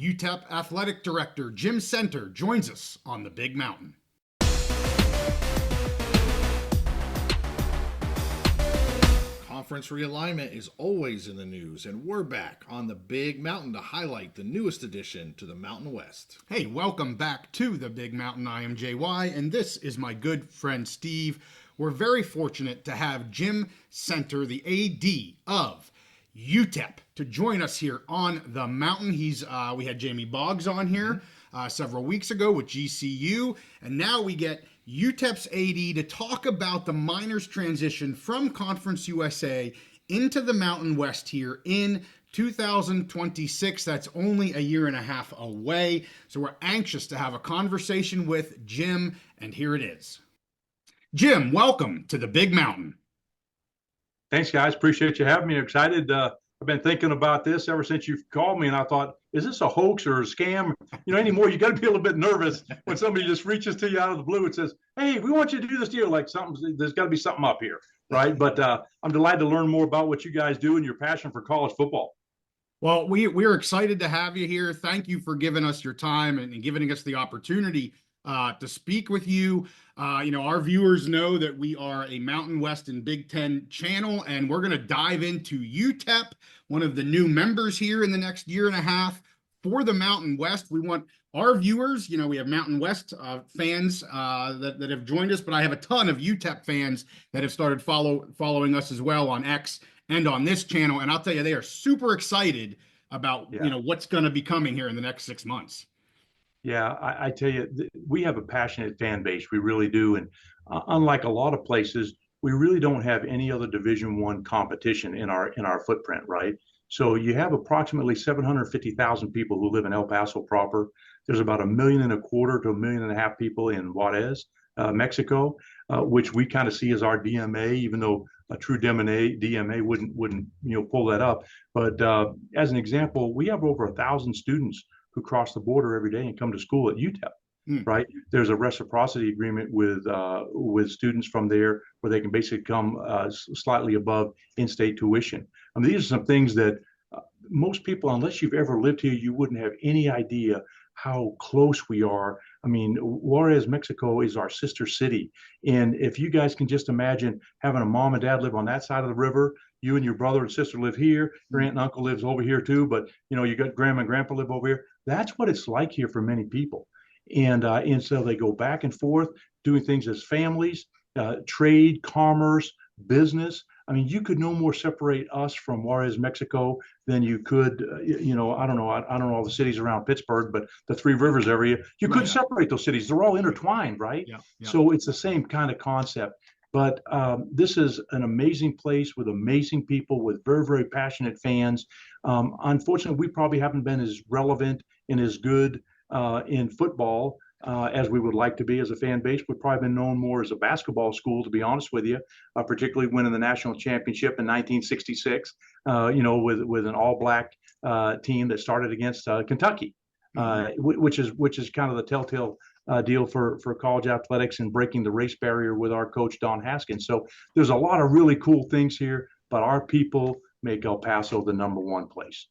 UTEP Athletic Director Jim Center joins us on the Big Mountain. Conference realignment is always in the news, and we're back on the Big Mountain to highlight the newest addition to the Mountain West. Hey, welcome back to the Big Mountain. I am JY, and this is my good friend Steve. We're very fortunate to have Jim Center, the AD of UTEP, to join us here on the mountain. We had Jamie Boggs on here several weeks ago with GCU, and now we get UTEP's AD to talk about the Miners transition from Conference USA into the Mountain West here in 2026. That's only a year and a half away. So we're anxious to have a conversation with Jim, and here it is. Jim, welcome to the Big Mountain. Thanks, guys. Appreciate you having me. Excited. I've been thinking about this ever since you've called me, and I thought, is this a hoax or a scam? Anymore, you got to be a little bit nervous when somebody just reaches to you out of the blue and says, hey, we want you to do this deal. Like there's got to be something up here, right? But I'm delighted to learn more about what you guys do and your passion for college football. Well, we're excited to have you here. Thank you for giving us your time and giving us the opportunity to speak with you. Our viewers know that we are a Mountain West and Big Ten channel, and we're going to dive into UTEP, one of the new members here in the next year and a half for the Mountain West. We want our viewers, we have Mountain West fans that have joined us, but I have a ton of UTEP fans that have started following us as well on X and on this channel. And I'll tell you, they are super excited about, what's going to be coming here in the next 6 months. Yeah, I tell you, we have a passionate fan base. We really do. And unlike a lot of places, we really don't have any other Division I competition in our footprint, right? So you have approximately 750,000 people who live in El Paso proper. There's about 1.25 million to 1.5 million people in Juarez, Mexico, which we kind of see as our DMA, even though a true DMA wouldn't pull that up. But as an example, we have over 1,000 students who cross the border every day and come to school at UTEP, right? There's a reciprocity agreement with students from there where they can basically come slightly above in-state tuition. I mean, these are some things that most people, unless you've ever lived here, you wouldn't have any idea how close we are. I mean, Juarez, Mexico is our sister city. And if you guys can just imagine having a mom and dad live on that side of the river, you and your brother and sister live here, your aunt and uncle lives over here too, but you got grandma and grandpa live over here. That's what it's like here for many people. And so they go back and forth doing things as families, trade, commerce, business. I mean, you could no more separate us from Juarez, Mexico than you could, I don't know all the cities around Pittsburgh, but the Three Rivers area, you could separate those cities. They're all intertwined, right? Yeah. So it's the same kind of concept. But this is an amazing place with amazing people, with very, very passionate fans. Unfortunately, we probably haven't been as relevant and as good in football as we would like to be as a fan base. We've probably been known more as a basketball school, to be honest with you, particularly winning the national championship in 1966, with an all-black team that started against Kentucky, which is kind of the telltale deal for college athletics and breaking the race barrier with our coach, Don Haskins. So there's a lot of really cool things here, but our people make El Paso the #1 place.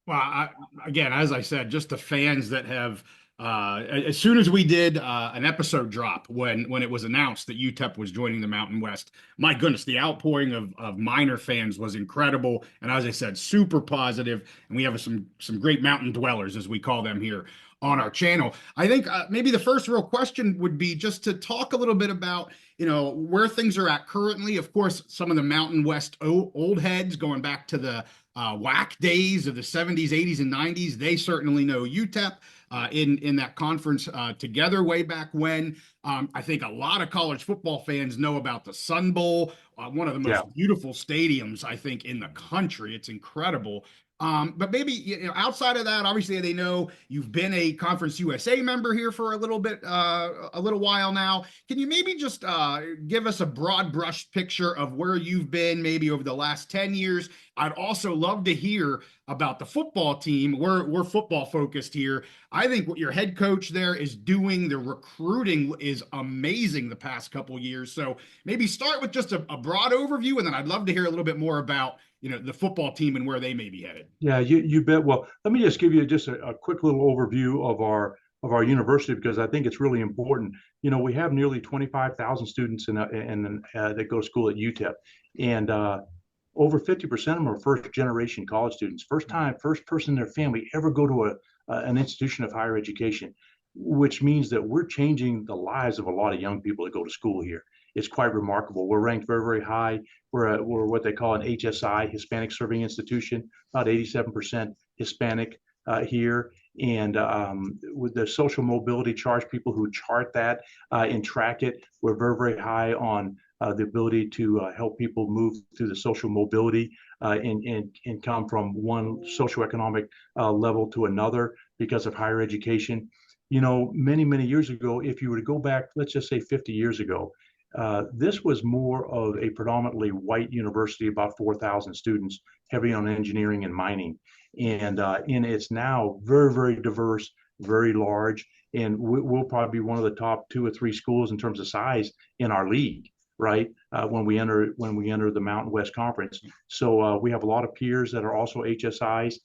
Well, again, as I said, just the fans that have, as soon as we did an episode drop when it was announced that UTEP was joining the Mountain West, my goodness, the outpouring of Miner fans was incredible. And as I said, super positive. And we have some great mountain dwellers, as we call them here on our channel. I think maybe the first real question would be just to talk a little bit about, where things are at currently. Of course, some of the Mountain West old heads going back to the WAC days of the 70s, 80s, and 90s, they certainly know UTEP in that conference together way back when. I think a lot of college football fans know about the Sun Bowl, one of the most beautiful stadiums, I think, in the country. It's incredible. But maybe, outside of that, obviously they know you've been a Conference USA member here for a little while now. Can you maybe just give us a broad brush picture of where you've been maybe over the last 10 years? I'd also love to hear about the football team. We're football focused here. I think what your head coach there is doing, the recruiting is amazing the past couple years. So maybe start with just a broad overview, and then I'd love to hear a little bit more about the football team and where they may be headed. Yeah, you bet. Well, let me just give you just a quick little overview of our university, because I think it's really important. We have nearly 25,000 students that go to school at UTEP, and over 50% of them are first generation college students, first person in their family ever go to an institution of higher education, which means that we're changing the lives of a lot of young people that go to school here. It's quite remarkable. We're ranked very, very high. We're what they call an HSI, Hispanic Serving Institution, about 87% Hispanic here. And with the social mobility charge, people who chart that and track it, we're very, very high on the ability to help people move through the social mobility and come from one socioeconomic level to another because of higher education. Many, many years ago, if you were to go back, let's just say 50 years ago, this was more of a predominantly white university, about 4,000 students, heavy on engineering and mining. And it's now very, very diverse, very large, and we'll probably be one of the top 2 or 3 schools in terms of size in our league, right? When we enter the Mountain West Conference. So we have a lot of peers that are also HSIs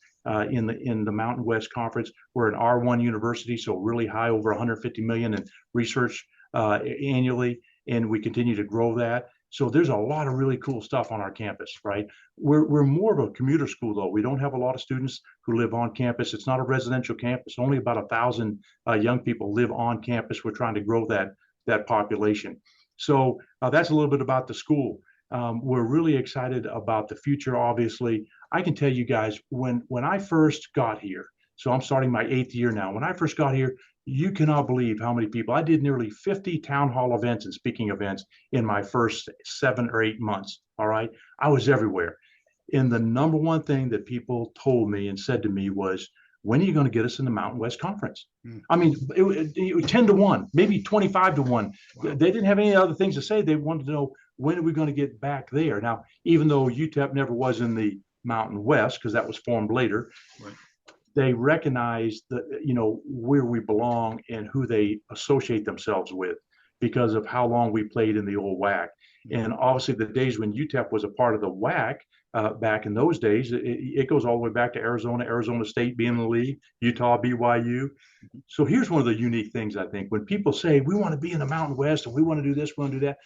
in the Mountain West Conference. We're an R1 university, so really high, over 150 million in research annually, and we continue to grow that. So there's a lot of really cool stuff on our campus, right? We're more of a commuter school, though. We don't have a lot of students who live on campus. It's not a residential campus. Only about 1,000 young people live on campus. We're trying to grow that population. So that's a little bit about the school. We're really excited about the future. Obviously, I can tell you guys, when I first got here, so I'm starting my 8th year now. When I first got here, you cannot believe how many people. I did nearly 50 town hall events and speaking events in my first 7 or 8 months. All right. I was everywhere. And the number one thing that people told me and said to me was, when are you going to get us in the Mountain West Conference? I mean, it was 10 to 1, maybe 25 to 1. Wow. They didn't have any other things to say. They wanted to know, when are we going to get back there? Now, even though UTEP never was in the Mountain West, because that was formed later, right, they recognize where we belong and who they associate themselves with because of how long we played in the old WAC. And obviously the days when UTEP was a part of the WAC, back in those days, it goes all the way back to Arizona State being in the league, Utah, BYU. So here's one of the unique things, I think. When people say, we want to be in the Mountain West and we want to do this, we want to do that,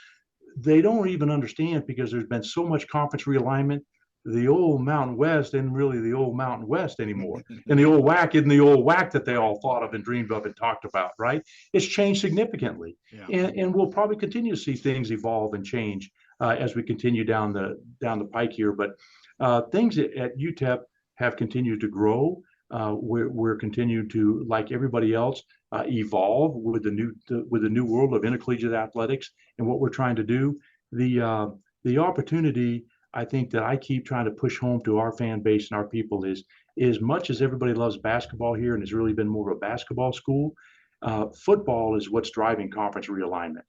they don't even understand, because there's been so much conference realignment. The old Mountain West isn't really the old Mountain West anymore. And the old WAC isn't the old WAC that they all thought of and dreamed of and talked about, right? It's changed significantly. Yeah. And we'll probably continue to see things evolve and change as we continue down the pike here. But things at UTEP have continued to grow. We're continuing to, like everybody else, evolve with the new world of intercollegiate athletics and what we're trying to do. The opportunity, I think, that I keep trying to push home to our fan base and our people is, as much as everybody loves basketball here and has really been more of a basketball school, football is what's driving conference realignment.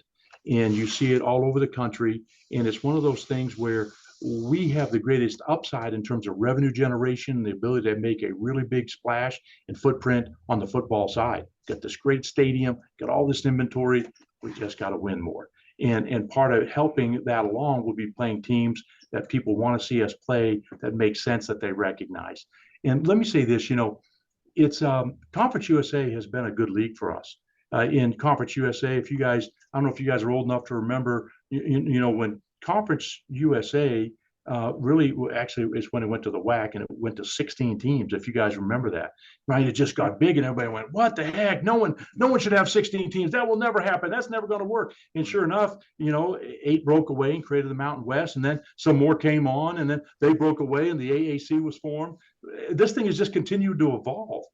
And you see it all over the country. And it's one of those things where we have the greatest upside in terms of revenue generation, the ability to make a really big splash and footprint on the football side. Got this great stadium, got all this inventory. We just got to win more. And part of helping that along will be playing teams that people want to see us play, that make sense, that they recognize. And let me say this, it's Conference USA has been a good league for us. In Conference USA, if you guys, I don't know if you guys are old enough to remember, when Conference USA really actually is when it went to the WAC, and it went to 16 teams, if you guys remember that, right? It just got big and everybody went, what the heck? No one should have 16 teams. That will never happen. That's never going to work. And sure enough, 8 broke away and created the Mountain West, and then some more came on, and then they broke away and the AAC was formed. This thing has just continued to evolve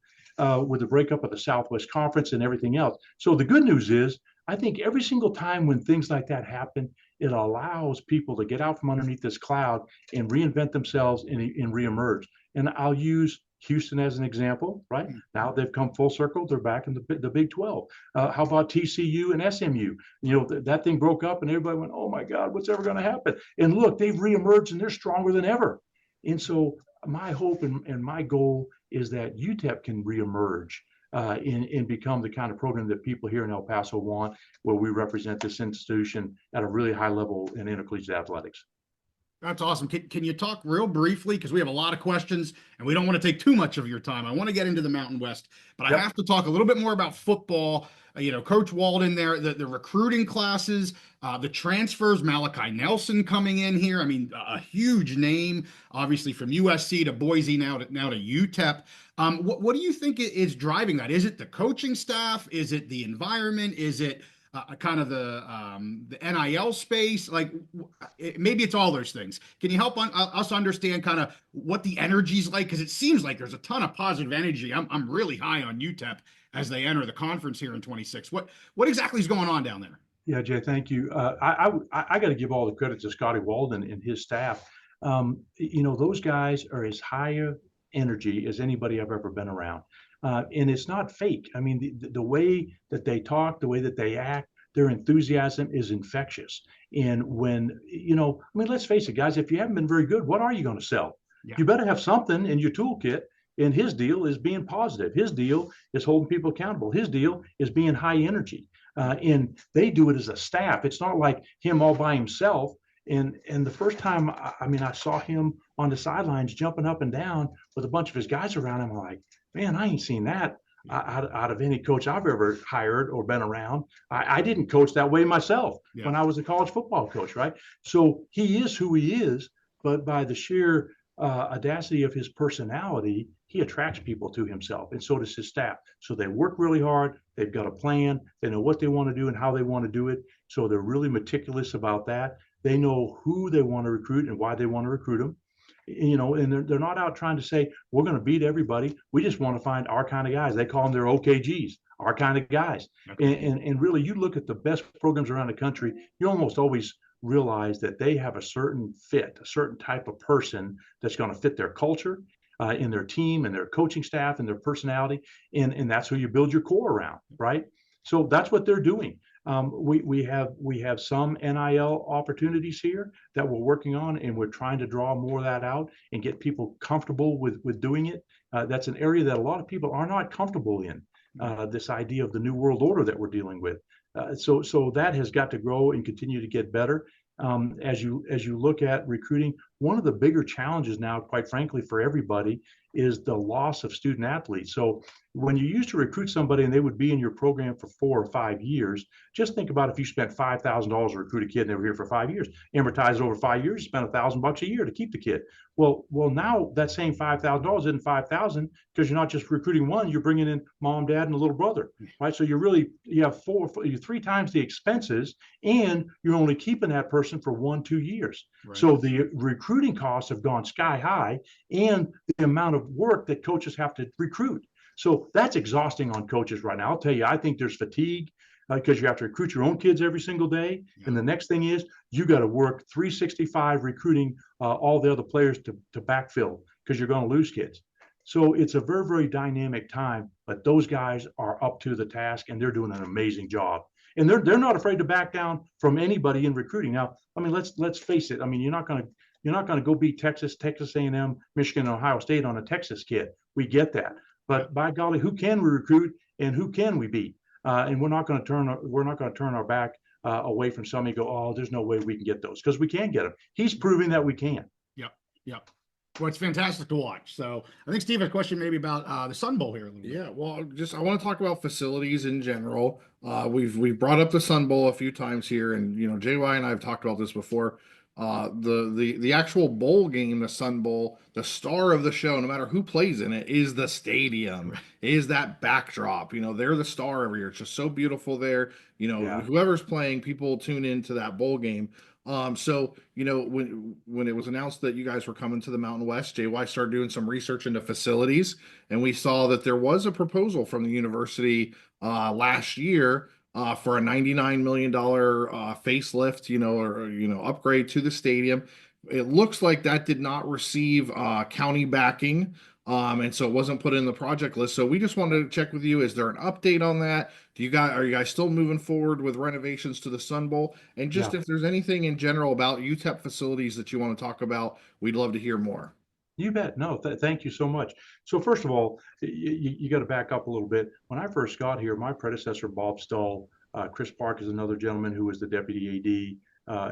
with the breakup of the Southwest Conference and everything else. So the good news is, I think every single time when things like that happen, it allows people to get out from underneath this cloud and reinvent themselves and reemerge. And I'll use Houston as an example, right? Now they've come full circle. They're back in the Big 12. How about TCU and SMU? That thing broke up and everybody went, oh my God, what's ever going to happen? And look, they've reemerged and they're stronger than ever. And so my hope and my goal is that UTEP can reemerge and become the kind of program that people here in El Paso want, where we represent this institution at a really high level in intercollegiate athletics. That's awesome. Can you talk real briefly? Because we have a lot of questions and we don't want to take too much of your time. I want to get into the Mountain West, but I Yep. have to talk a little bit more about football. Coach Walden there, the recruiting classes, the transfers, Malachi Nelson coming in here. I mean, a huge name, obviously from USC to Boise, now to UTEP. What do you think is driving that? Is it the coaching staff? Is it the environment? Is it kind of the NIL space? Like maybe it's all those things. Can you help us understand kind of what the energy's like? Because it seems like there's a ton of positive energy. I'm really high on UTEP as they enter the conference here in 26. What exactly is going on down there? Yeah, Jay, thank you. I got to give all the credit to Scotty Walden and his staff. Those guys are as high energy as anybody I've ever been around. And it's not fake. I mean, the way that they talk, the way that they act, their enthusiasm is infectious. And let's face it, guys, if you haven't been very good, what are you going to sell? Yeah. You better have something in your toolkit. And his deal is being positive. His deal is holding people accountable. His deal is being high energy. And they do it as a staff. It's not like him all by himself. And the first time, I saw him on the sidelines jumping up and down with a bunch of his guys around him. I'm like, man, I ain't seen that out of any coach I've ever hired or been around. I didn't coach that way myself when I was a college football coach, right? So he is who he is, but by the sheer audacity of his personality, he attracts people to himself, and so does his staff. So they work really hard. They've got a plan. They know what they want to do and how they want to do it. So they're really meticulous about that. They know who they want to recruit and why they want to recruit them. And they're not out trying to say, we're going to beat everybody. We just want to find our kind of guys. They call them their OKGs, our kind of guys. Okay. And really, you look at the best programs around the country, you almost always realize that they have a certain fit, a certain type of person that's going to fit their culture, in their team and their coaching staff and their personality. And that's who you build your core around, right? So that's what they're doing. We have some NIL opportunities here that we're working on, and we're trying to draw more of that out and get people comfortable with doing it. That's an area that a lot of people are not comfortable in, this idea of the new world order that we're dealing with. So that has got to grow and continue to get better. As you look at recruiting, one of the bigger challenges now, quite frankly, for everybody is the loss of student athletes. So when you used to recruit somebody and they would be in your program for 4 or 5 years, just think about if you spent $5,000 to recruit a kid and they were here for 5 years, amortized over 5 years, spend $1,000 a year to keep the kid. Well, now that same $5,000 isn't $5,000 because you're not just recruiting one, you're bringing in mom, dad, and a little brother, right? So you have 3 times the expenses, and you're only keeping that person for 1-2 years. Right. So the recruiting costs have gone sky high, and the amount of work that coaches have to recruit. So that's exhausting on coaches right now. I'll tell you, I think there's fatigue because you have to recruit your own kids every single day. Yeah. And the next thing is you got to work 365 recruiting all the other players to backfill because you're going to lose kids. So it's a very, very dynamic time, but those guys are up to the task and they're doing an amazing job. And they're not afraid to back down from anybody in recruiting. Now, I mean, let's face it. I mean, you're not going to go beat Texas A&M, Michigan, and Ohio State on a Texas kid. We get that. But by golly, who can we recruit and who can we beat? And we're not going to turn our back away from somebody and go, oh, there's no way we can get those, because we can get them. He's proving that we can. Yep. Well, it's fantastic to watch. So I think Steve has a question maybe about the Sun Bowl here a little bit. Yeah, well, I want to talk about facilities in general. We've brought up the Sun Bowl a few times here, and JY and I have talked about this before. The actual bowl game, the Sun Bowl, the star of the show, no matter who plays in it, is the stadium, is that backdrop. They're the star every year. It's just so beautiful there. Whoever's playing, people tune into that bowl game. So when it was announced that you guys were coming to the Mountain West, JY started doing some research into facilities, and we saw that there was a proposal from the university last year for a $99 million facelift, upgrade to the stadium. It looks like that did not receive county backing, and so it wasn't put in the project list. So we just wanted to check with you: is there an update on that? Are you guys still moving forward with renovations to the Sun Bowl? And just if there's anything in general about UTEP facilities that you want to talk about, we'd love to hear more. You bet. No, thank you so much. So first of all, you got to back up a little bit. When I first got here, my predecessor, Bob Stull, Chris Park is another gentleman who was the deputy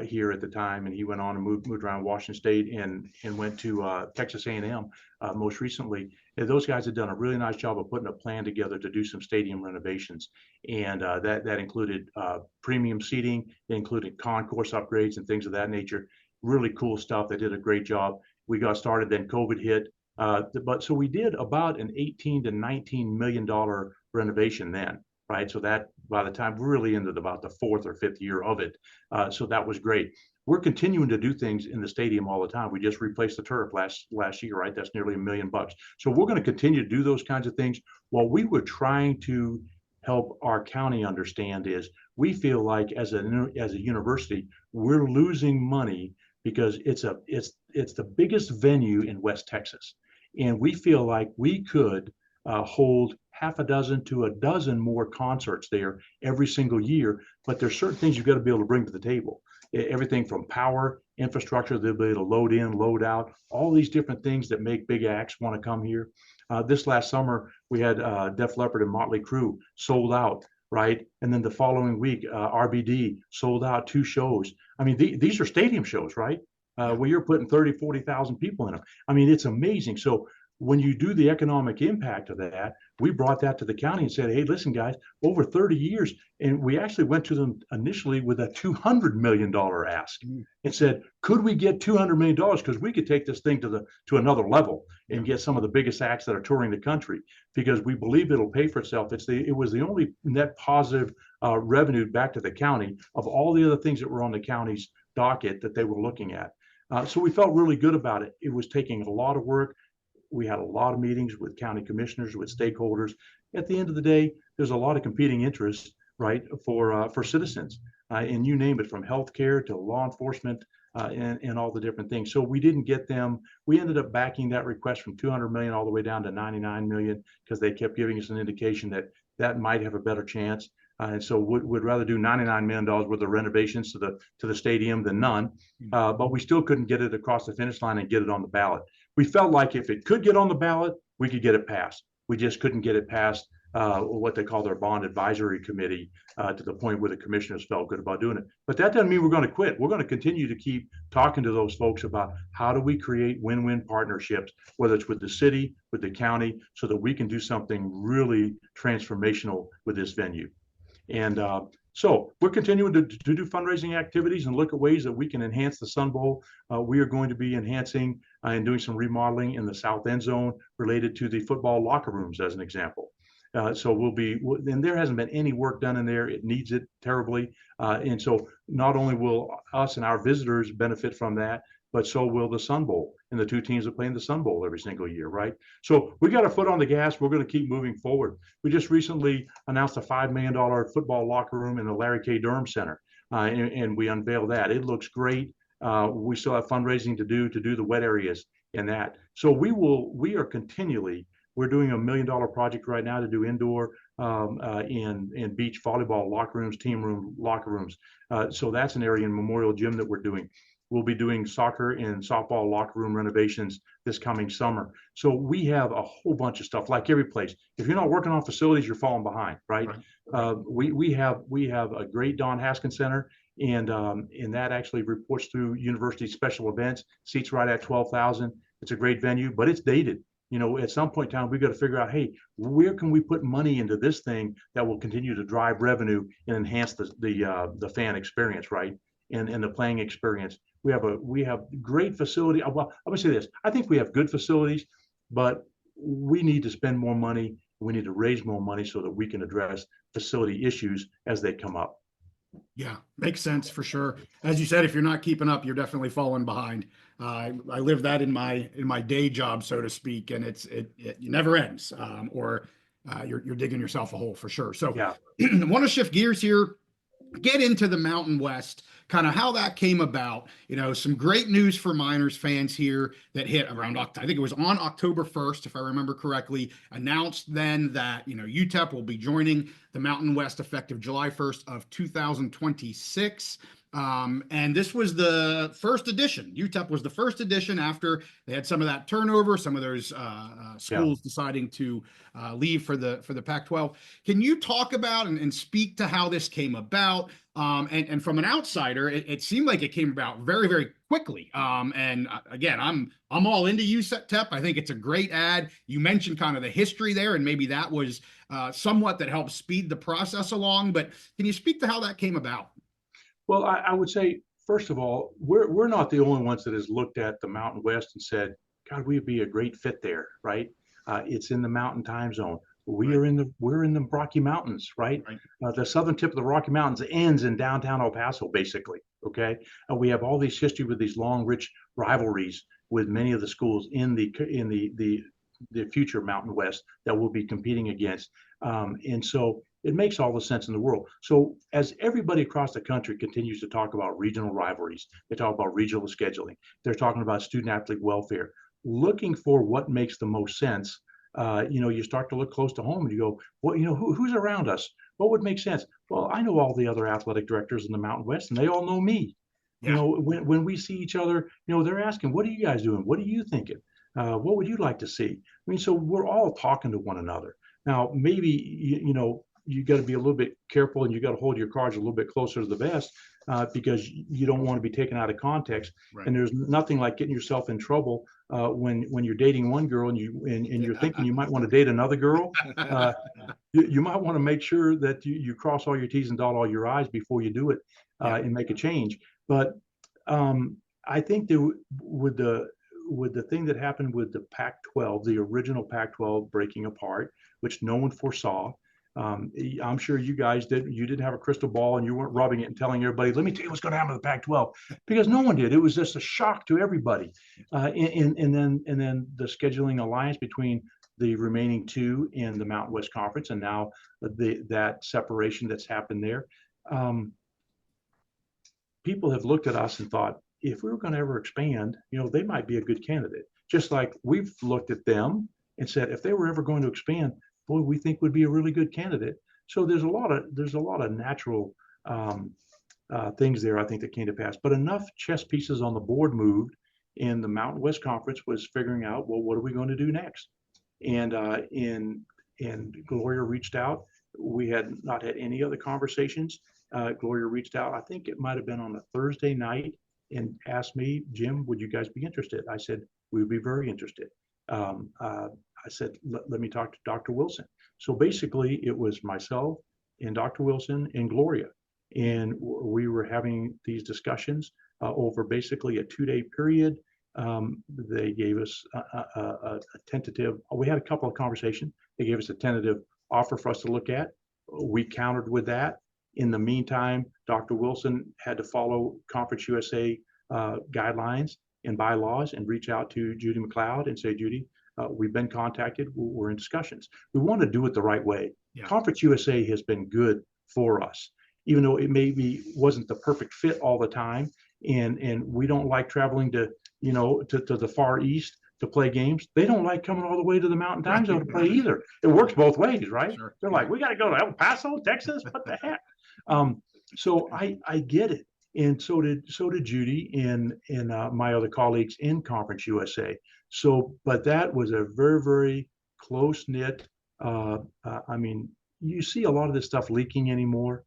here at the time, and he went on and moved around Washington State and went to Texas A&M most recently. And those guys had done a really nice job of putting a plan together to do some stadium renovations, and that included premium seating, it included concourse upgrades and things of that nature. Really cool stuff. They did a great job. We got started, then COVID hit. But so we did about an $18 to $19 million renovation then, right? So that by the time we're really into about the fourth or fifth year of it. So that was great. We're continuing to do things in the stadium all the time. We just replaced the turf last year, right? That's nearly $1 million. So we're going to continue to do those kinds of things. What we were trying to help our county understand is we feel like as a university, we're losing money because it's the biggest venue in West Texas. And we feel like we could hold half a dozen to a dozen more concerts there every single year. But there's certain things you've got to be able to bring to the table. Everything from power, infrastructure, the ability to load in, load out, all these different things that make big acts want to come here. This last summer, we had Def Leppard and Motley Crue sold out, right? And then the following week, RBD sold out 2 shows. I mean, these are stadium shows, right? Where you're putting 30, 40,000 people in them. I mean, it's amazing. So when you do the economic impact of that, we brought that to the county and said, hey, listen, guys, over 30 years, and we actually went to them initially with a $200 million ask and said, could we get $200 million? Because we could take this thing to another level and get some of the biggest acts that are touring the country, because we believe it'll pay for itself. It was the only net positive revenue back to the county of all the other things that were on the county's docket that they were looking at. So we felt really good about it. It was taking a lot of work. We had a lot of meetings with county commissioners, with stakeholders. At the end of the day, there's a lot of competing interests, right, for citizens, and you name it, from healthcare to law enforcement, and all the different things. So we didn't get them. We ended up backing that request from 200 million all the way down to 99 million because they kept giving us an indication that might have a better chance. And so we'd rather do $99 million worth of renovations to the stadium than none. But we still couldn't get it across the finish line and get it on the ballot. We felt like if it could get on the ballot, we could get it passed. We just couldn't get it past what they call their bond advisory committee to the point where the commissioners felt good about doing it. But that doesn't mean we're going to quit. We're going to continue to keep talking to those folks about how do we create win-win partnerships, whether it's with the city, with the county, so that we can do something really transformational with this venue. And so we're continuing to do fundraising activities and look at ways that we can enhance the Sun Bowl. We are going to be enhancing and doing some remodeling in the south end zone related to the football locker rooms, as an example. So and there hasn't been any work done in there. It needs it terribly. And so not only will us and our visitors benefit from that, but so will the Sun Bowl and the 2 teams that play in the Sun Bowl every single year, right? So we got our foot on the gas. We're going to keep moving forward. We just recently announced a $5 million football locker room in the Larry K. Durham Center, and we unveiled that. It looks great. We still have fundraising to do the wet areas in that. So we're doing $1 million project right now to do indoor and beach volleyball locker rooms, team room locker rooms. So that's an area in Memorial Gym that we're doing. We'll be doing soccer and softball locker room renovations this coming summer. So we have a whole bunch of stuff, like every place. If you're not working on facilities, you're falling behind, right? We have a great Don Haskins Center, and that actually reports through university special events. Seats right at 12,000. It's a great venue, but it's dated. You know, at some point in time, we've got to figure out, hey, where can we put money into this thing that will continue to drive revenue and enhance the fan experience, right? And the playing experience. We have great facility. Well, I'm gonna say this. I think we have good facilities, but we need to spend more money. We need to raise more money so that we can address facility issues as they come up. Yeah, makes sense for sure. As you said, if you're not keeping up, you're definitely falling behind. I live that in my day job, so to speak, and it never ends. You're digging yourself a hole for sure. So yeah. I want to shift gears here, get into the Mountain West, kind of how that came about. You know, some great news for Miners fans here that hit around, I think it was on October 1st, if I remember correctly, announced then that, you know, UTEP will be joining the Mountain West effective July 1st of 2026. And this was the first edition. UTEP was the first edition after they had some of that turnover, some of those schools deciding to leave for the Pac-12. Can you talk about and speak to how this came about? And from an outsider, it seemed like it came about very, very quickly. And again, I'm all into UTEP. I think it's a great ad. You mentioned kind of the history there, and maybe that was somewhat that helped speed the process along. But can you speak to how that came about? Well, I would say, first of all, we're not the only ones that has looked at the Mountain West and said, God, we'd be a great fit there, right? It's in the Mountain Time Zone. We're in the Rocky Mountains, right? The southern tip of the Rocky Mountains ends in downtown El Paso, basically. Okay, we have all this history with these long, rich rivalries with many of the schools in the future Mountain West that we'll be competing against, and so it makes all the sense in the world. So as everybody across the country continues to talk about regional rivalries, they talk about regional scheduling, they're talking about student athlete welfare, looking for what makes the most sense. You start to look close to home and you go, well, who's around us? What would make sense? Well, I know all the other athletic directors in the Mountain West, and they all know me. Yeah. When we see each other, they're asking, what are you guys doing? What are you thinking? What would you like to see? I mean, so we're all talking to one another. Now, maybe, you got to be a little bit careful, and you got to hold your cards a little bit closer to the vest, because you don't want to be taken out of context. Right. And there's nothing like getting yourself in trouble when you're dating one girl and you're thinking you might want to date another girl. You might want to make sure that you cross all your T's and dot all your I's before you do it, and make a change. But I think with the thing that happened with the Pac-12, the original Pac-12 breaking apart, which no one foresaw. I'm sure you guys didn't. You didn't have a crystal ball, and you weren't rubbing it and telling everybody, "Let me tell you what's going to happen to the Pac-12," because no one did. It was just a shock to everybody. And then the scheduling alliance between the remaining two in the Mountain West Conference, and now that separation that's happened there. People have looked at us and thought, if we were going to ever expand, they might be a good candidate. Just like we've looked at them and said, if they were ever going to expand, boy, we think would be a really good candidate. So there's a lot of natural things there, I think, that came to pass. But enough chess pieces on the board moved, and the Mountain West Conference was figuring out, well, what are we going to do next? And Gloria reached out. We had not had any other conversations. Gloria reached out. I think it might have been on a Thursday night, and asked me, Jim, would you guys be interested? I said, we would be very interested. I said, let me talk to Dr. Wilson. So basically, it was myself and Dr. Wilson and Gloria. And we were having these discussions over basically a 2-day period. They gave us a tentative, we had a couple of conversations. They gave us a tentative offer for us to look at. We countered with that. In the meantime, Dr. Wilson had to follow Conference USA guidelines and bylaws and reach out to Judy McLeod and say, Judy, we've been contacted. We're in discussions. We want to do it the right way. Yeah. Conference USA has been good for us, even though it maybe wasn't the perfect fit all the time. And we don't like traveling to the Far East to play games. They don't like coming all the way to the Mountain Time Zone to play either. It works both ways, right? Sure. They're like, we got to go to El Paso, Texas. What the heck? So I get it. And so did Judy and my other colleagues in Conference USA. So, but that was a very, very close knit. I mean, you see a lot of this stuff leaking anymore.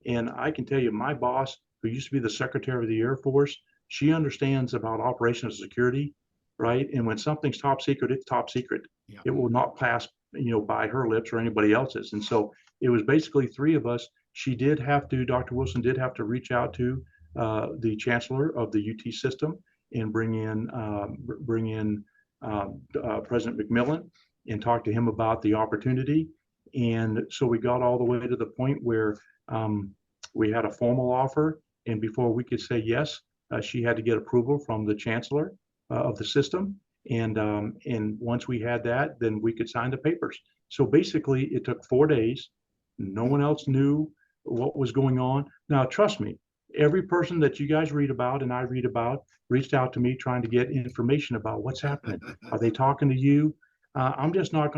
And I can tell you, my boss, who used to be the Secretary of the Air Force, she understands about operational security, right? And when something's top secret, it's top secret. Yeah. It will not pass, by her lips or anybody else's. And so it was basically three of us. Dr. Wilson did have to reach out to the chancellor of the UT system and bring in President McMillan and talk to him about the opportunity. And so we got all the way to the point where we had a formal offer. And before we could say yes, she had to get approval from the chancellor of the system. And once we had that, then we could sign the papers. So basically, it took 4 days. No one else knew what was going on. Now, trust me, every person that you guys read about and I read about reached out to me trying to get information about what's happening. Are they talking to you? I'm not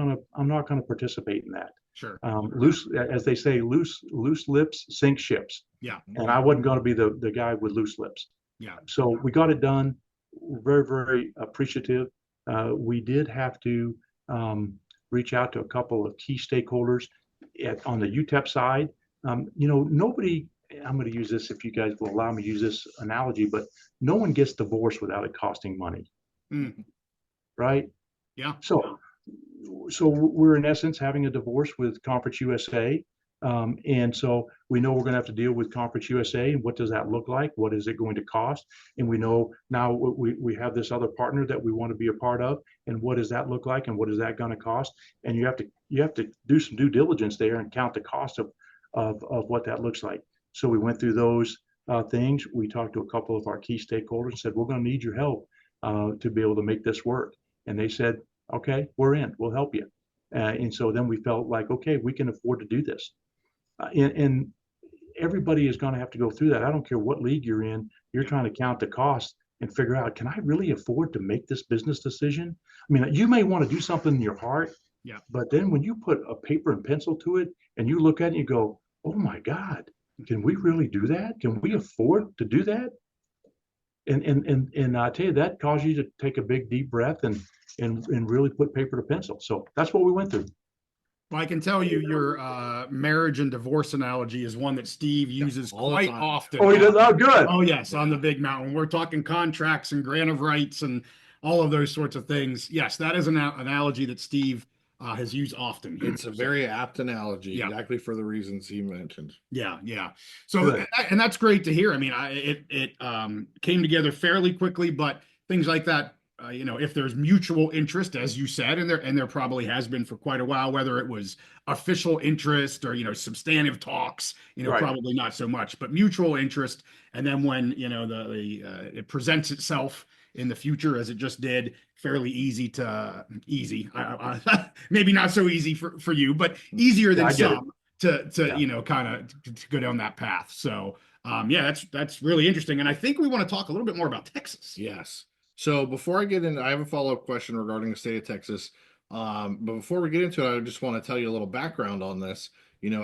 gonna participate in that. Sure. Loose, as they say, loose lips sink ships. Yeah. And I wasn't going to be the guy with loose lips. Yeah. So we got it done. Very, very appreciative. We did have to reach out to a couple of key stakeholders on the UTEP side. Nobody, I'm going to use this if you guys will allow me to use this analogy, but no one gets divorced without it costing money. Mm. Right? Yeah. So we're in essence having a divorce with Conference USA. And so we know we're going to have to deal with Conference USA. And what does that look like? What is it going to cost? And we know now we have this other partner that we want to be a part of. And what does that look like? And what is that going to cost? And you have to do some due diligence there and count the cost of what that looks like. So we went through those things. We talked to a couple of our key stakeholders and said, we're going to need your help to be able to make this work. And they said, okay, we're in, we'll help you. And so then we felt like, okay, we can afford to do this. And everybody is going to have to go through that. I don't care what league you're in, you're trying to count the cost and figure out, can I really afford to make this business decision? I mean, you may want to do something in your heart, yeah, but then when you put a paper and pencil to it and you look at it and you go, oh my God, can we really do that? Can we afford to do that? And I tell you, that caused you to take a big deep breath and really put paper to pencil. So that's what we went through. Well, I can tell you your marriage and divorce analogy is one that Steve uses quite often. Oh, he does? Oh, good. Oh, yes, on the Big Mountain. We're talking contracts and grant of rights and all of those sorts of things. Yes, that is an analogy that Steve has used often. It's a very apt analogy, exactly for the reasons he mentioned. Yeah, yeah. So, and that's great to hear. I mean, it came together fairly quickly, but things like that, if there's mutual interest, as you said, and there probably has been for quite a while, whether it was official interest or substantive talks, right, probably not so much, but mutual interest. And then when it presents itself in the future, as it just did, fairly easy, maybe not so easy for you, but easier than some to kind of go down that path. So that's really interesting. And I think we want to talk a little bit more about Texas. Yes. So before I get into, I have a follow-up question regarding the state of Texas. But before we get into it, I just want to tell you a little background on this.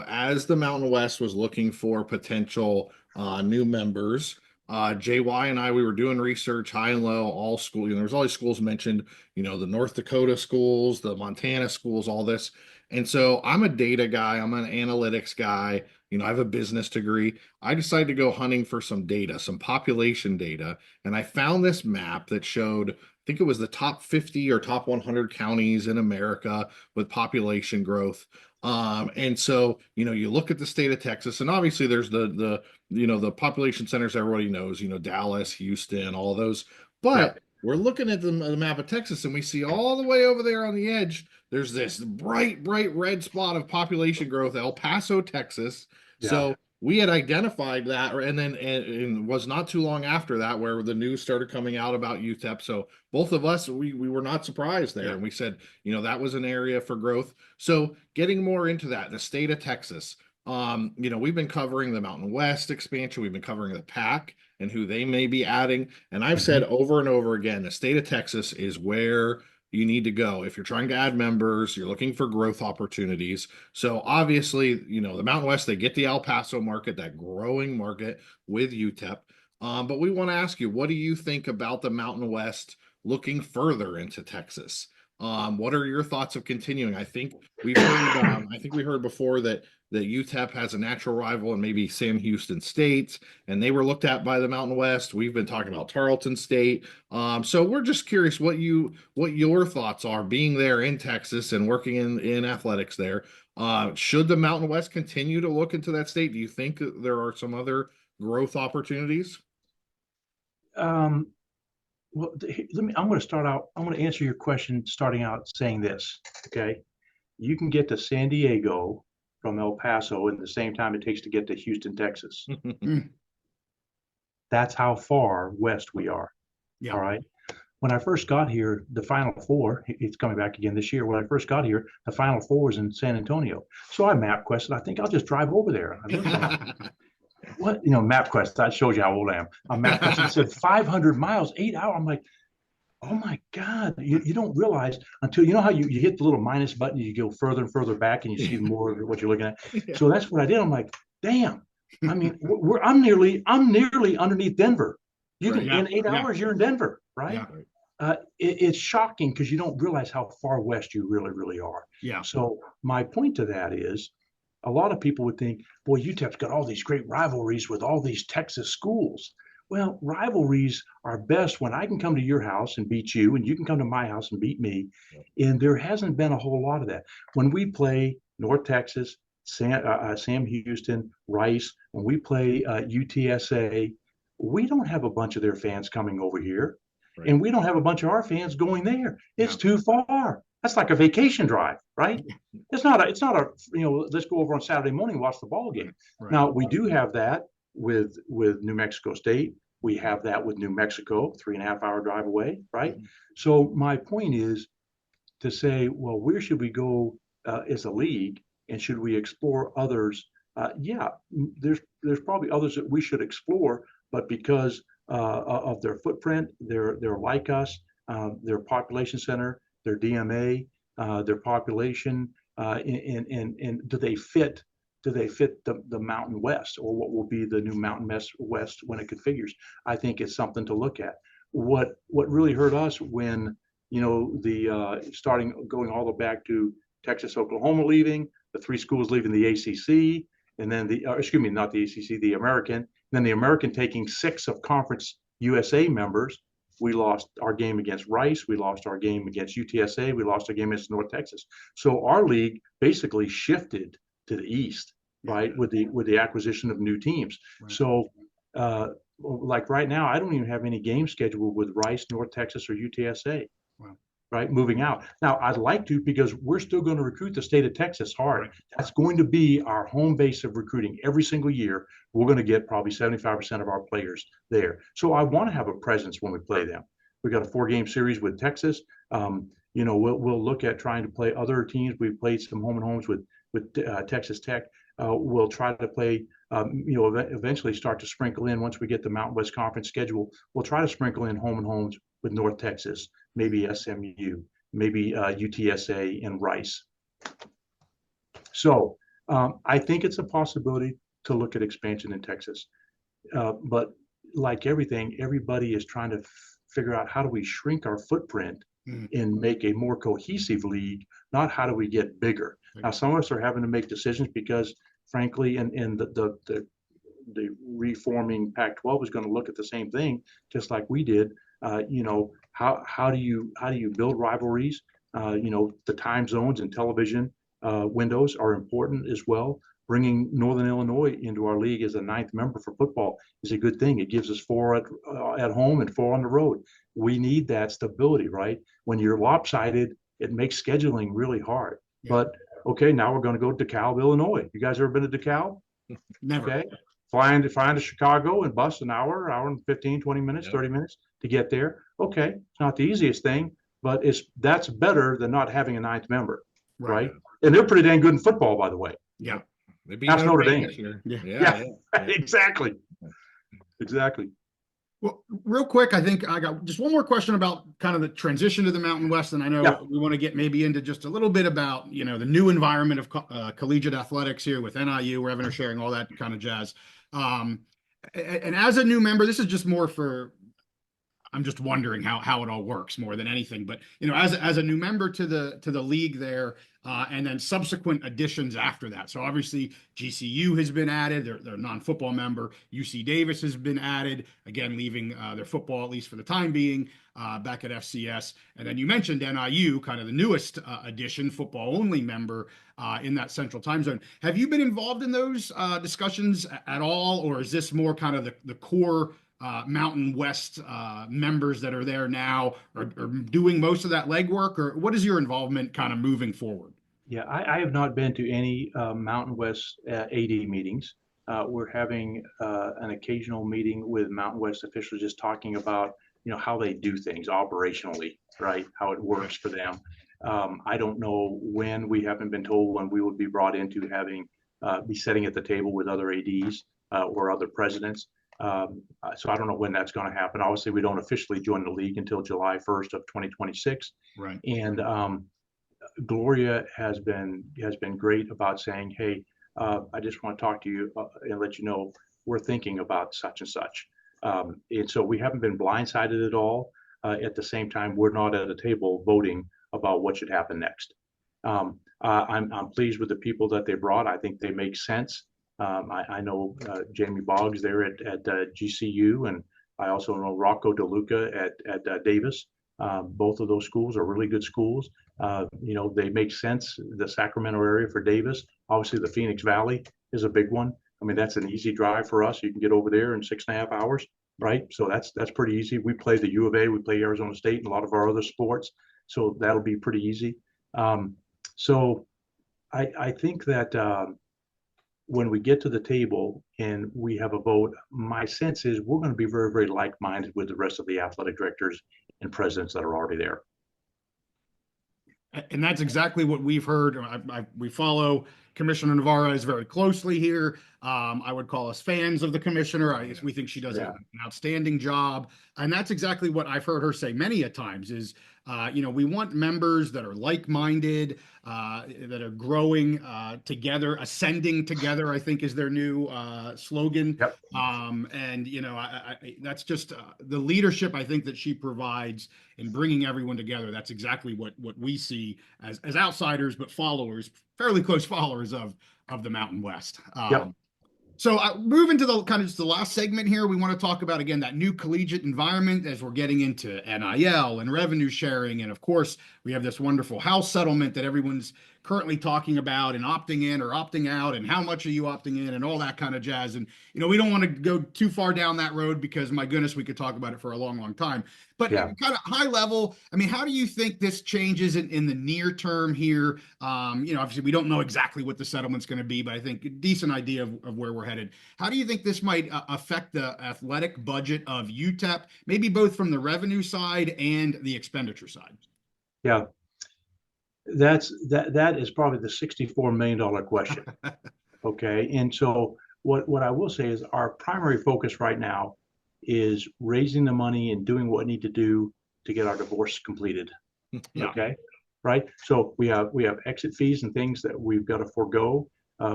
As the Mountain West was looking for potential new members, JY and I, we were doing research, high and low, all school. There's all these schools mentioned, the North Dakota schools, the Montana schools, all this. And so I'm a data guy. I'm an analytics guy. I have a business degree. I decided to go hunting for some data, some population data. And I found this map that showed, I think it was the top 50 or top 100 counties in America with population growth. And so, you look at the state of Texas, and obviously there's the population centers everybody knows, Dallas, Houston, all those. But we're looking at the map of Texas, and we see all the way over there on the edge, there's this bright red spot of population growth, El Paso, Texas. Yeah. So we had identified that, and then it was not too long after that where the news started coming out about UTEP. So both of us, we were not surprised there. Yeah. And we said, that was an area for growth. So getting more into that, the state of Texas, we've been covering the Mountain West expansion. We've been covering the PAC and who they may be adding. And I've said over and over again, the state of Texas is where you need to go if you're trying to add members, you're looking for growth opportunities. So obviously, the Mountain West, they get the El Paso market, that growing market with UTEP. But we want to ask you, what do you think about the Mountain West looking further into Texas? What are your thoughts of continuing? I think we heard before that UTEP has a natural rival in maybe Sam Houston State, and they were looked at by the Mountain West. We've been talking about Tarleton State. So we're just curious what your thoughts are being there in Texas and working in athletics there. Should the Mountain West continue to look into that state? Do you think there are some other growth opportunities? Well, I'm going to answer your question starting out saying this, okay? You can get to San Diego from El Paso in the same time it takes to get to Houston, Texas. That's how far west we are. Yeah. All right. When I first got here, the Final Four, it's coming back again this year. When I first got here, the Final Four was in San Antonio. So I MapQuested. I think I'll just drive over there. MapQuest, that shows you how old I am. On MapQuest, it said 500 miles, 8 hours. I'm like, Oh my God. You don't realize until you know how you hit the little minus button, you go further and further back and you see more of what you're looking at. Yeah. So that's what I did. I'm like, damn. I mean, I'm nearly underneath Denver. You Right. can Yeah, in 8 hours, you're in Denver, right? yeah, It's shocking because you don't realize how far west you really are. yeah. So my point to that is a lot of people would think, boy, UTEP's got all these great rivalries with all these Texas schools. Well, rivalries are best when I can come to your house and beat you, and you can come to my house and beat me. And there hasn't been a whole lot of that. When we play North Texas, Sam Houston, Rice, when we play UTSA, we don't have a bunch of their fans coming over here. Right. And we don't have a bunch of our fans going there. It's too far. That's like a vacation drive, right? It's not a let's go over on Saturday morning and watch the ball game. Right. Now we do have that with New Mexico State. We have that with New Mexico, 3.5 hour drive away, right? So my point is to say, well, where should we go as a league, and should we explore others? Yeah, there's probably others that we should explore, but because of their footprint, they're like us, their population center, their DMA, their population, and do they fit the Mountain West, or what will be the new Mountain West when it configures? I think it's something to look at. What really hurt us when the starting going all the way back to Texas, Oklahoma leaving, the 3 schools leaving the ACC, and then excuse me, not the ACC, the American, and then the American taking 6 of Conference USA members. We lost our game against Rice. We lost our game against UTSA. We lost our game against North Texas. So our league basically shifted to the east, right, with the acquisition of new teams. Right. So like right now, I don't even have any games scheduled with Rice, North Texas, or UTSA. Wow. Right, moving out. Now, I'd like to, because we're still going to recruit the state of Texas hard. Right. That's going to be our home base of recruiting every single year. We're going to get probably 75% of our players there. So I want to have a presence when we play them. We've got a 4-game series with Texas. We'll look at trying to play other teams. We've played some home and homes with Texas Tech. We'll try to play, eventually start to sprinkle in, once we get the Mountain West Conference schedule, we'll try to sprinkle in home and homes with North Texas, maybe SMU, maybe UTSA and Rice. So I think it's a possibility to look at expansion in Texas. But like everything, everybody is trying to figure out, how do we shrink our footprint and make a more cohesive league, not how do we get bigger. Now, some of us are having to make decisions because, frankly, and the reforming Pac-12 is going to look at the same thing, just like we did. How do you build rivalries? The time zones and television windows are important as well. Bringing Northern Illinois into our league as a 9th member for football is a good thing. It gives us 4 at home and 4 on the road. We need that stability, right? When you're lopsided, it makes scheduling really hard. Yeah. But okay, now we're going to go to DeKalb, Illinois. You guys ever been to DeKalb? Never. Okay. Flying to Chicago and bus an hour and 15, 20 minutes, yep. 30 minutes to get there. Okay, it's not the easiest thing, but that's better than not having a 9th member, right? And they're pretty dang good in football, by the way. Yeah. That's Notre Dame. Yeah. Exactly. Well, real quick, I think I got just one more question about kind of the transition to the Mountain West, and I know we want to get maybe into just a little bit about the new environment of collegiate athletics here with NIU, revenue sharing, all that kind of jazz. And as a new member, this is just more for, I'm just wondering how it all works more than anything. But as a new member to the league there, and then subsequent additions after that. So obviously GCU has been added; they're a non-football member. UC Davis has been added, again leaving their football, at least for the time being, back at FCS. And then you mentioned NIU, kind of the newest addition, football-only member in that Central Time Zone. Have you been involved in those discussions at all, or is this more kind of the core Mountain West members that are there now are doing most of that legwork, or what is your involvement kind of moving forward? Yeah, I have not been to any Mountain West AD meetings. We're having an occasional meeting with Mountain West officials, just talking about how they do things operationally, right? How it works for them. I don't know when. We haven't been told when we would be brought into having be sitting at the table with other ADs or other presidents. So I don't know when that's going to happen. Obviously, we don't officially join the league until July 1st of 2026. Right. And Gloria has been great about saying, hey, I just want to talk to you and let you know we're thinking about such and such. And so we haven't been blindsided at all. At the same time, we're not at a table voting about what should happen next. I'm pleased with the people that they brought. I think they make sense. I know Jamie Boggs there at GCU, and I also know Rocco DeLuca at Davis. Both of those schools are really good schools. They make sense. The Sacramento area for Davis, obviously the Phoenix Valley is a big one. I mean, that's an easy drive for us. You can get over there in 6.5 hours, right? So that's pretty easy. We play the U of A, we play Arizona State, and a lot of our other sports. So that'll be pretty easy. So I think that when we get to the table and we have a vote, my sense is we're going to be very, very like-minded with the rest of the athletic directors and presidents that are already there. And that's exactly what we've heard. We follow Commissioner Navarez very closely here. I would call us fans of the commissioner. We think she does an outstanding job. And that's exactly what I've heard her say many a times is, we want members that are like-minded, that are growing together, ascending together, I think is their new slogan. Yep. That's just the leadership I think that she provides in bringing everyone together. That's exactly what we see as outsiders, but followers, fairly close followers of the Mountain West. Yep. So moving to the kind of just the last segment here, we want to talk about, again, that new collegiate environment as we're getting into NIL and revenue sharing. And of course, we have this wonderful house settlement that everyone's currently talking about and opting in or opting out and how much are you opting in and all that kind of jazz. And, we don't want to go too far down that road because, my goodness, we could talk about it for a long, long time. But kind of high level, I mean, how do you think this changes in the near term here? Obviously, we don't know exactly what the settlement's going to be, but I think a decent idea of where we're headed. How do you think this might affect the athletic budget of UTEP, maybe both from the revenue side and the expenditure side? Yeah, that is probably the $64 million question. Okay, and so what I will say is our primary focus right now is raising the money and doing what we need to do to get our divorce completed. Yeah. Okay, right. So we have exit fees and things that we've got to forego.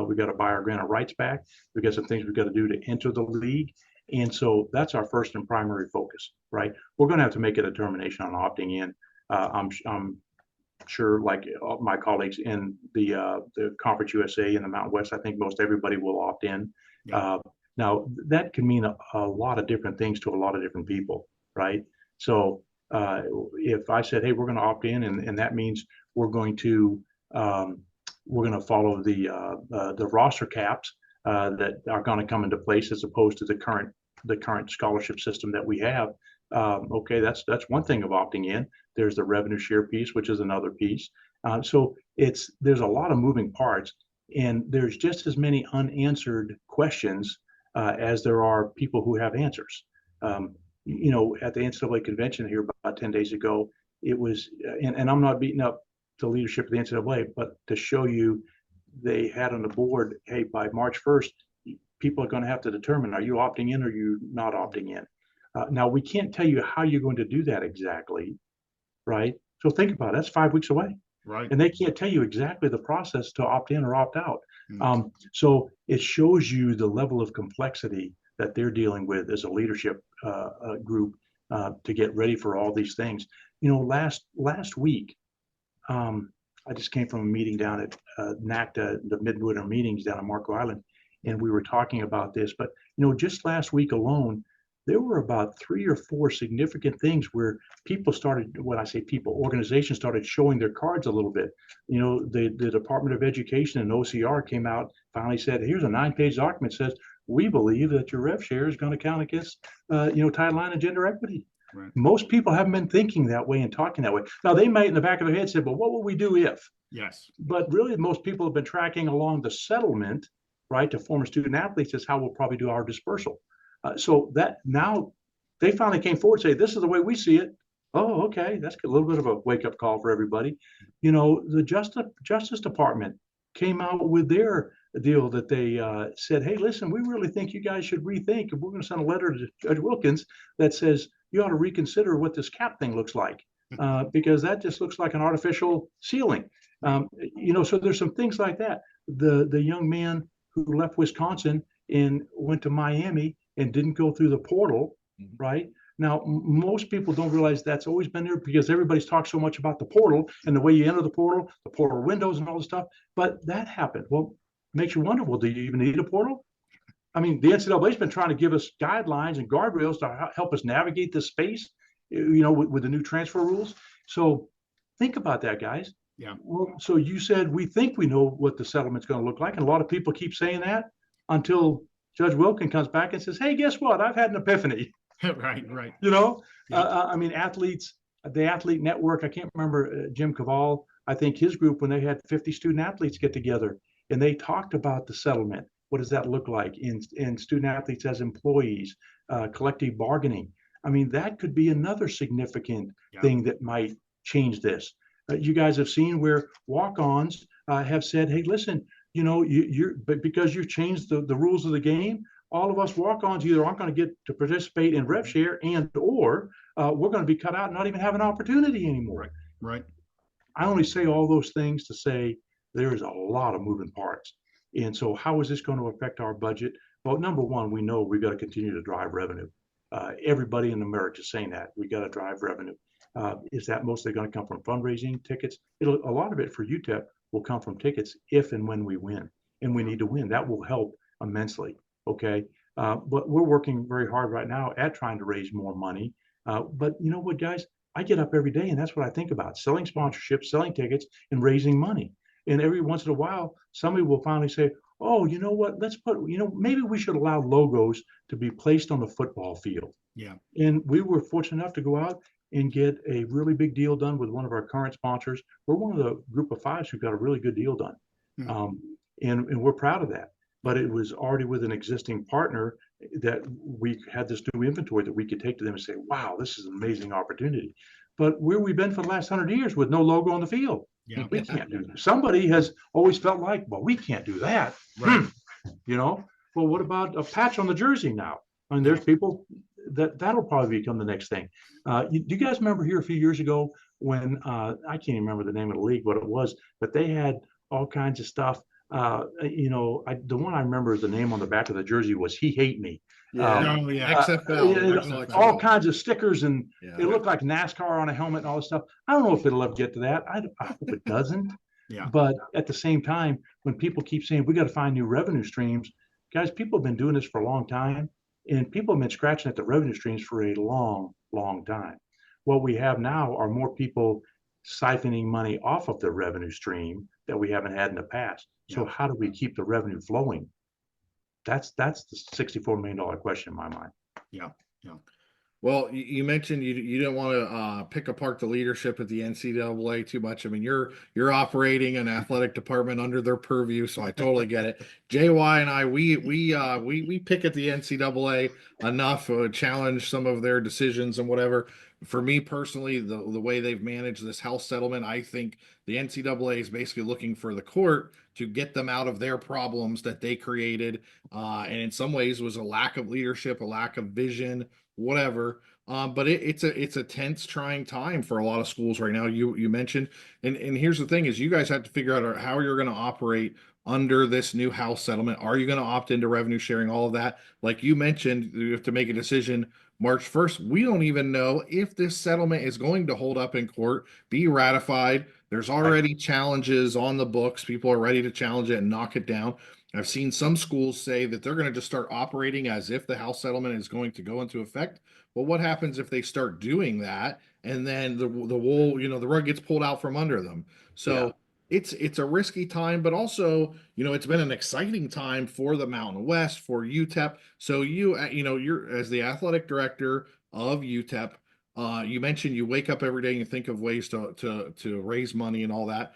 We've got to buy our grant of rights back. We've got some things we've got to do to enter the league. And so that's our first and primary focus, right? We're going to have to make a determination on opting in. I'm sure, like my colleagues in the Conference USA and the Mountain West, I think most everybody will opt in. Yeah. Now, that can mean a lot of different things to a lot of different people, right? So if I said, hey, we're going to opt in, and that means we're going to follow the roster caps that are going to come into place as opposed to the current scholarship system that we have. Okay, that's one thing of opting in. There's the revenue share piece, which is another piece. So there's a lot of moving parts, and there's just as many unanswered questions as there are people who have answers. At the NCAA convention here about 10 days ago, it was, and I'm not beating up the leadership of the NCAA, but to show you, they had on the board, hey, by March 1st, people are going to have to determine, are you opting in or are you not opting in? Now, we can't tell you how you're going to do that exactly, right? So think about it. That's 5 weeks away. Right. And they can't tell you exactly the process to opt in or opt out. So it shows you the level of complexity that they're dealing with as a leadership group to get ready for all these things. Last week, I just came from a meeting down at NACTA, the midwinter meetings down in Marco Island, and we were talking about this. But just last week alone, there were about 3 or 4 significant things where people started, when I say people, organizations started showing their cards a little bit. The Department of Education and OCR came out, finally said, here's a 9-page document that says, we believe that your rev share is going to count against, Title IX and gender equity. Right. Most people haven't been thinking that way and talking that way. Now, they might in the back of their head say, well, what will we do if? Yes. But really, most people have been tracking along the settlement, right, to former student athletes is how we'll probably do our dispersal. So that now they finally came forward and say, this is the way we see it. Oh, okay. That's a little bit of a wake up call for everybody. The Justice Department came out with their deal that they said, hey, listen, we really think you guys should rethink, and we're going to send a letter to Judge Wilkins that says you ought to reconsider what this cap thing looks like, because that just looks like an artificial ceiling. So there's some things like that. The young man who left Wisconsin and went to Miami and didn't go through the portal, right? Now, most people don't realize that's always been there because everybody's talked so much about the portal and the way you enter the portal windows and all this stuff. But that happened. Well, makes you wonder, well, do you even need a portal? I mean, the NCAA's been trying to give us guidelines and guardrails to help us navigate this space, with the new transfer rules. So think about that, guys. Yeah. Well, so you said we think we know what the settlement's going to look like. And a lot of people keep saying that until Judge Wilkin comes back and says, hey, guess what? I've had an epiphany. Right. Yeah. I mean, athletes, the Athlete Network, I can't remember Jim Cavall, I think his group, when they had 50 student athletes get together and they talked about the settlement. What does that look like in student athletes as employees, collective bargaining? I mean, that could be another significant thing that might change this. You guys have seen where walk-ons have said, hey, listen, but because you've changed the rules of the game, all of us walk-ons either aren't going to get to participate in rev share or we're going to be cut out and not even have an opportunity anymore. Right. I only say all those things to say there is a lot of moving parts. And so how is this going to affect our budget? Well, number one, we know we've got to continue to drive revenue. Everybody in America is saying that. We got to drive revenue. Is that mostly going to come from fundraising tickets? A lot of it for UTEP will come from tickets if and when we win. And we need to win. That will help immensely. Okay. But we're working very hard right now at trying to raise more money. But you know what, guys? I get up every day and that's what I think about: selling sponsorships, selling tickets, and raising money. And every once in a while, somebody will finally say, oh, you know what? Let's put, maybe we should allow logos to be placed on the football field. Yeah. And we were fortunate enough to go out and get a really big deal done with one of our current sponsors. We're one of the group of fives who got a really good deal done. And we're proud of that. But it was already with an existing partner that we had this new inventory that we could take to them and say, wow, this is an amazing opportunity. But where we've been for the last 100 years with no logo on the field. Yeah. We can't do that. Somebody has always felt like, well, we can't do that. Right. Well, what about a patch on the jersey now? I mean, there's people that'll probably become the next thing. Do you guys remember here a few years ago when I can't even remember the name of the league, what it was, but they had all kinds of stuff. The one I remember is the name on the back of the jersey was "He Hate Me." XFL, all kinds of stickers, and it looked like NASCAR on a helmet and all this stuff. I don't know if it'll ever get to that. I hope it doesn't. But at the same time, when people keep saying we got to find new revenue streams, guys, people have been doing this for a long time, and people have been scratching at the revenue streams for a long, long time. What we have now are more people siphoning money off of the revenue stream that we haven't had in the past. So how do we keep the revenue flowing? That's the $64 million question in my mind. Yeah. Well, you mentioned you didn't want to pick apart the leadership at the NCAA too much. I mean, you're operating an athletic department under their purview, so I totally get it. JY and I, we pick at the NCAA enough, challenge some of their decisions and whatever. For me personally, the way they've managed this house settlement, I think the NCAA is basically looking for the court to get them out of their problems that they created, and in some ways was a lack of leadership, a lack of vision, whatever. But it's a tense, trying time for a lot of schools right now. You mentioned, and here's the thing: is you guys have to figure out how you're going to operate under this new house settlement. Are you going to opt into revenue sharing? All of that, like you mentioned, you have to make a decision March 1st. We don't even know if this settlement is going to hold up in court, be ratified. There's already challenges on the books. People are ready to challenge it and knock it down. I've seen some schools say that they're going to just start operating as if the house settlement is going to go into effect. Well, what happens if they start doing that and then the wool, the rug gets pulled out from under them? So it's a risky time, but also, it's been an exciting time for the Mountain West, for UTEP. So you're as the athletic director of UTEP, you mentioned you wake up every day and you think of ways to raise money and all that.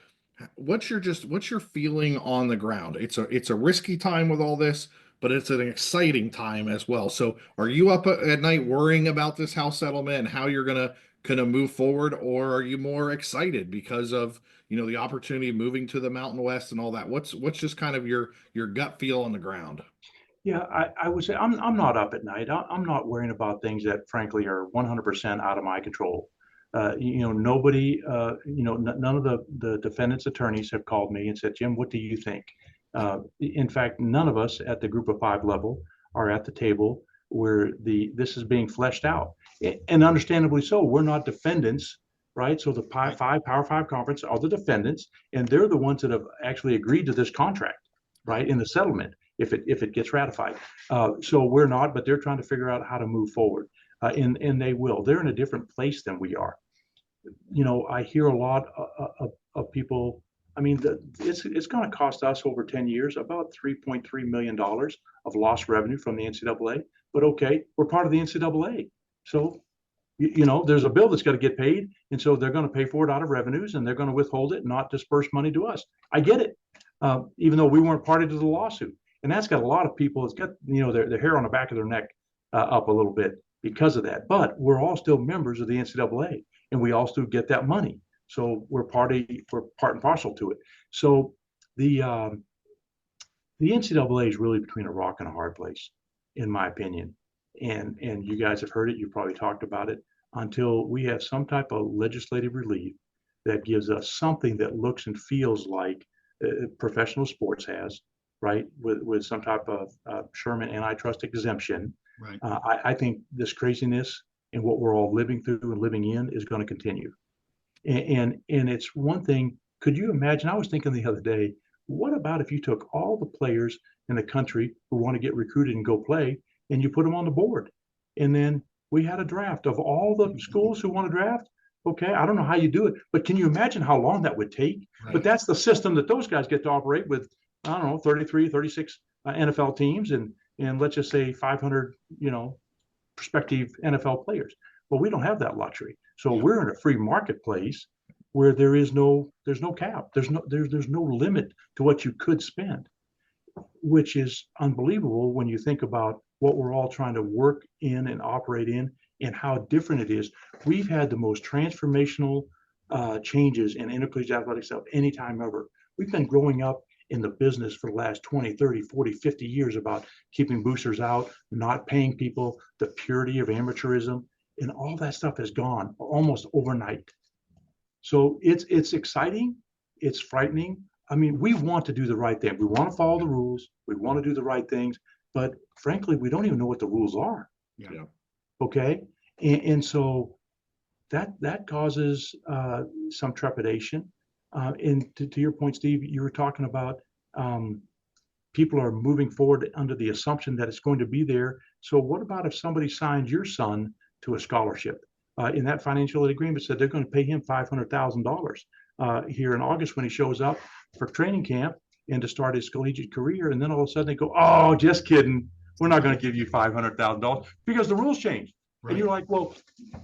What's your feeling on the ground? It's a risky time with all this, but it's an exciting time as well. So are you up at night worrying about this house settlement and how you're going to kind of move forward, or are you more excited because of, the opportunity of moving to the Mountain West and all that? What's just kind of your gut feel on the ground? Yeah, I would say I'm not up at night. I'm not worrying about things that frankly are 100% out of my control. Nobody, none of the defendant's attorneys have called me and said, Jim, what do you think? In fact, none of us at the group of five level are at the table where this is being fleshed out. And understandably so, we're not defendants, right? So the Power Five conference are the defendants, and they're the ones that have actually agreed to this contract, right, in the settlement, if it gets ratified. So we're not, but they're trying to figure out how to move forward. And they will. They're in a different place than we are. I hear a lot of people. I mean, it's going to cost us over 10 years about $3.3 million of lost revenue from the NCAA. But okay, we're part of the NCAA. So, there's a bill that's got to get paid. And so they're going to pay for it out of revenues, and they're going to withhold it and not disperse money to us. I get it, even though we weren't party to the lawsuit. And that's got a lot of people, it's got, their hair on the back of their neck up a little bit because of that. But we're all still members of the NCAA, and we all still get that money. So we're part and parcel to it. So the NCAA is really between a rock and a hard place, in my opinion. And you guys have heard it, you probably talked about it, until we have some type of legislative relief that gives us something that looks and feels like professional sports has, right? With some type of Sherman antitrust exemption. Right. I think this craziness and what we're all living through and living in is going to continue. And it's one thing, could you imagine, I was thinking the other day, what about if you took all the players in the country who want to get recruited and go play, and you put them on the board, and then we had a draft of all the schools who want to draft? Okay, I don't know how you do it, but can you imagine how long that would take? Right. But that's the system that those guys get to operate with, I don't know, 33, 36 NFL teams, and let's just say 500, prospective NFL players. Well, we don't have that luxury. So we're in a free marketplace where there's no cap. There's no limit to what you could spend, which is unbelievable when you think about what we're all trying to work in and operate in and how different it is. We've had the most transformational changes in intercollegiate athletics of any time ever. We've been growing up in the business for the last 20, 30, 40, 50 years about keeping boosters out, not paying people, the purity of amateurism, and all that stuff has gone almost overnight. So it's exciting, it's frightening. I mean, we want to do the right thing. We want to follow the rules. We want to do the right things, but frankly, we don't even know what the rules are. Yeah. Okay. And so that causes some trepidation. And to your point, Steve, you were talking about people are moving forward under the assumption that it's going to be there. So what about if somebody signs your son to a scholarship? In that financial aid agreement said they're going to pay him $500,000 here in August when he shows up for training camp and to start his collegiate career. And then all of a sudden they go, oh, just kidding. We're not going to give you $500,000 because the rules changed. Right. And you're like, well,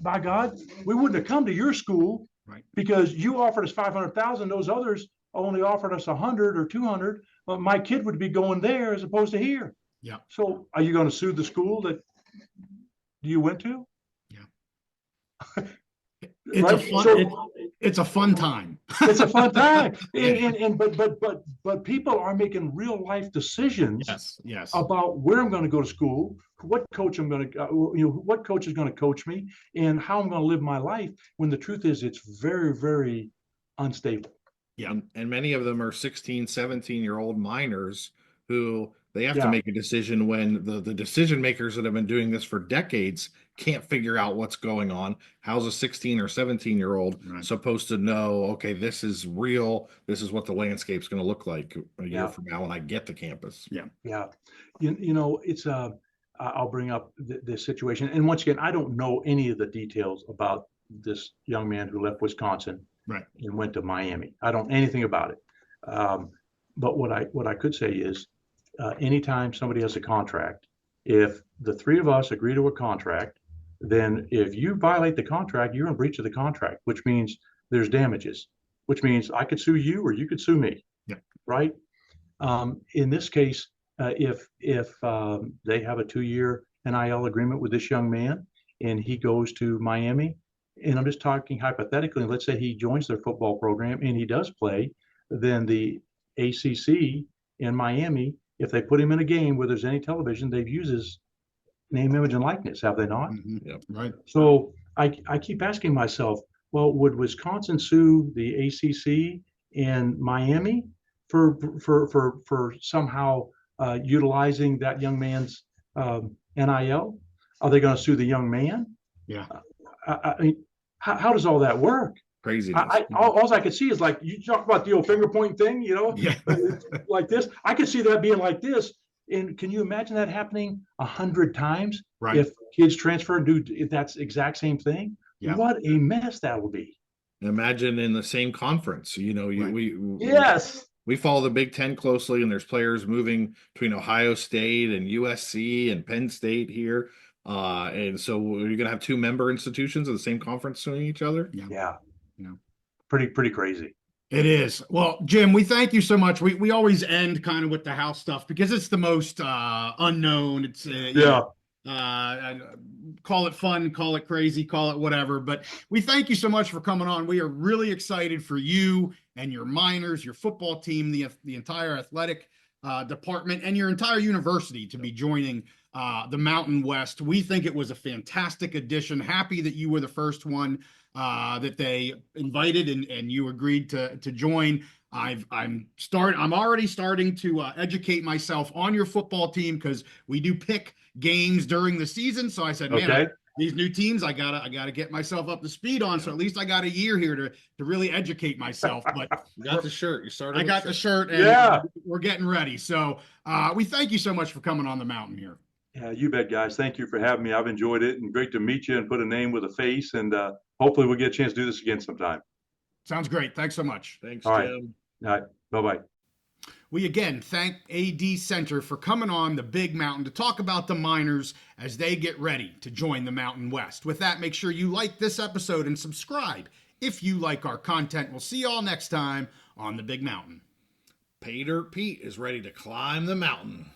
by God, we wouldn't have come to your school, right, because you offered us 500,000. Those others only offered us 100 or 200. My kid would be going there as opposed to here. Yeah. So are you going to sue the school that you went to? Yeah. It's a fun time. It's a fun time. But people are making real life decisions. Yes. About where I'm going to go to school, what coach I'm going to, what coach is going to coach me, and how I'm going to live my life. When the truth is, it's very, very unstable. Yeah, and many of them are 16, 17-year-old minors who they have to make a decision when the decision makers that have been doing this for decades can't figure out what's going on. How's a 16 or 17-year-old supposed to know, okay, this is real, this is what the landscape's going to look like a year from now when I get to campus? Yeah. It's I'll bring up this situation. And once again, I don't know any of the details about this young man who left Wisconsin and went to Miami. I don't know anything about it. But what I could say is, anytime somebody has a contract, if the three of us agree to a contract, then if you violate the contract, you're in breach of the contract, which means there's damages, which means I could sue you or you could sue me. Yeah. Right. In this case, if they have a 2-year NIL agreement with this young man and he goes to Miami and I'm just talking hypothetically, let's say he joins their football program and he does play, then the ACC in Miami, if they put him in a game where there's any television, they've used his name, image, and likeness, have they not? Yep. Right. So I keep asking myself, well, would Wisconsin sue the ACC in Miami for somehow utilizing that young man's NIL? Are they going to sue the young man? Yeah. I mean, how does all that work? Craziness. All I could see is like you talk about the old finger point thing, Yeah. like this. I could see that being like this. And can you imagine that happening 100 times? Right. If kids transfer and do that's exact same thing? Yeah. What a mess that will be. Imagine in the same conference, Right. Yes. we follow the Big Ten closely, and there's players moving between Ohio State and USC and Penn State here. And so you're going to have two member institutions of the same conference suing each other. Yeah. Yeah. Pretty crazy. It is. Well, Jim, we thank you so much. We always end kind of with the house stuff because it's the most unknown. It's call it fun, call it crazy, call it whatever. But we thank you so much for coming on. We are really excited for you and your Miners, your football team, the entire athletic department, and your entire university to be joining the Mountain West. We think it was a fantastic addition. Happy that you were the first one that they invited and you agreed to join. I'm already starting to educate myself on your football team because we do pick games during the season. So I said, man, these new teams I gotta get myself up to speed on. So at least I got a year here to really educate myself. But You got the shirt. You started. I got the shirt and Yeah. we're getting ready. So we thank you so much for coming on the mountain here. Yeah, you bet, guys. Thank you for having me. I've enjoyed it, and great to meet you and put a name with a face. And hopefully we'll get a chance to do this again sometime. Sounds great. Thanks so much. Thanks, All right. Jim. All right. Bye-bye. We again thank AD Center for coming on the Big Mountain to talk about the Miners as they get ready to join the Mountain West. With that, make sure you like this episode and subscribe if you like our content. We'll see you all next time on the Big Mountain. Pay Dirt Pete is ready to climb the mountain.